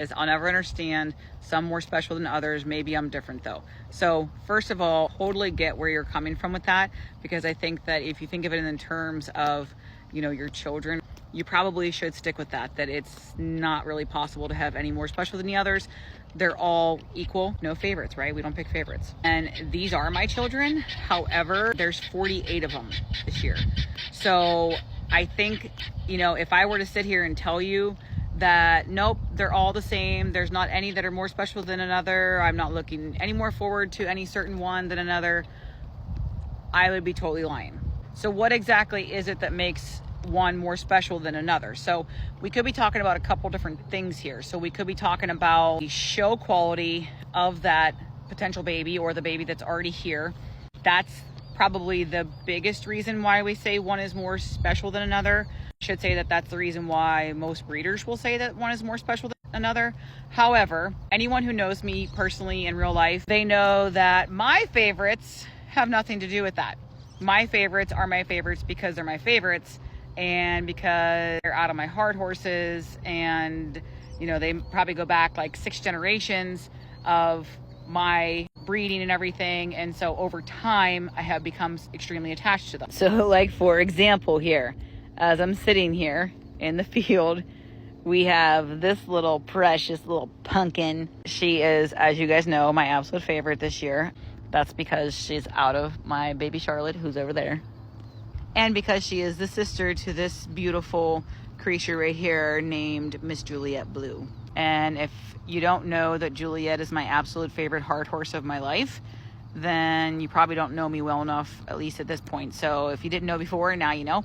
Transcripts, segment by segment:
is I'll never understand some more special than others. Maybe I'm different though. So first of all, totally get where you're coming from with that, because I think that if you think of it in terms of, you know, your children, you probably should stick with that it's not really possible to have any more special than the others. They're all equal, no favorites, right? We don't pick favorites. And these are my children. However, there's 48 of them this year. So I think, you know, if I were to sit here and tell you that, nope, they're all the same, there's not any that are more special than another, I'm not looking any more forward to any certain one than another, I would be totally lying. So what exactly is it that makes one more special than another? So we could be talking about a couple different things here. So we could be talking about the show quality of that potential baby or the baby that's already here. That's probably the biggest reason why we say one is more special than another. I should say that that's the reason why most breeders will say that one is more special than another. However, anyone who knows me personally in real life, they know that my favorites have nothing to do with that. My favorites are my favorites because they're my favorites, and because they're out of my hard horses, and you know, they probably go back like 6 generations of my breeding and everything, and so over time I have become extremely attached to them. So like, for example, here as I'm sitting here in the field, we have this little precious little pumpkin. She is, as you guys know, my absolute favorite this year. That's because she's out of my baby Charlotte, who's over there, and because she is the sister to this beautiful creature right here named Miss Juliet Blue. And if you don't know that Juliet is my absolute favorite hard horse of my life, then you probably don't know me well enough, at least at this point. So if you didn't know before, now you know.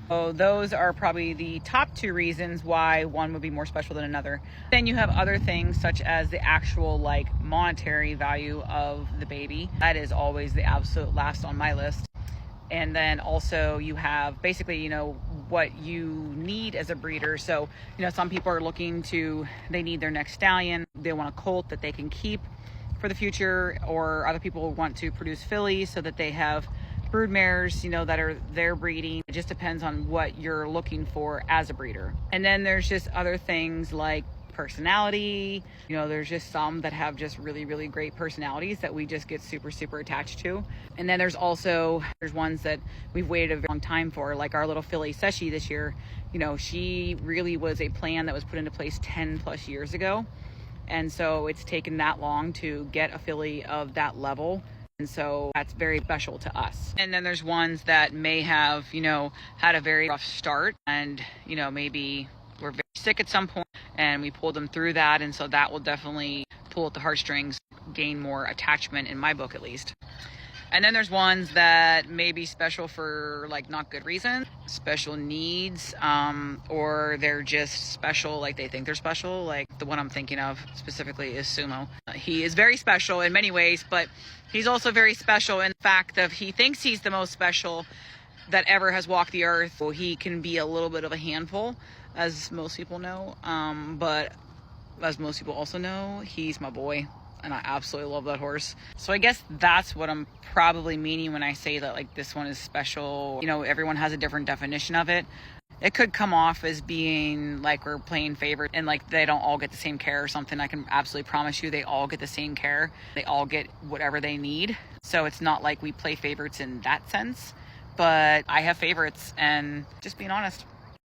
So those are probably the top 2 reasons why one would be more special than another. Then you have other things such as the actual like monetary value of the baby. That is always the absolute last on my list. And then also you have basically, you know, what you need as a breeder. So, you know, some people are they need their next stallion. They want a colt that they can keep for the future, or other people want to produce fillies so that they have brood mares, you know, that are their breeding. It just depends on what you're looking for as a breeder. And then there's just other things like personality. You know, there's just some that have just really, really great personalities that we just get super, super attached to. And then there's ones that we've waited a very long time for, like our little filly Seshi this year. You know, she really was a plan that was put into place 10 plus years ago. And so it's taken that long to get a filly of that level. And so that's very special to us. And then there's ones that may have, you know, had a very rough start, and, you know, maybe were very sick at some point and we pulled them through that. And so that will definitely pull at the heartstrings, gain more attachment in my book, at least. And then there's ones that may be special for like not good reasons, special needs, or they're just special, like they think they're special. Like the one I'm thinking of specifically is Sumo. He is very special in many ways, but he's also very special in the fact that he thinks he's the most special that ever has walked the earth. So he can be a little bit of a handful, as most people know, but as most people also know, he's my boy. And I absolutely love that horse. So I guess that's what I'm probably meaning when I say that like this one is special. You know, everyone has a different definition of it. It could come off as being like we're playing favorite and like they don't all get the same care or something. I can absolutely promise you they all get the same care. They all get whatever they need. So it's not like we play favorites in that sense. But I have favorites, and just being honest.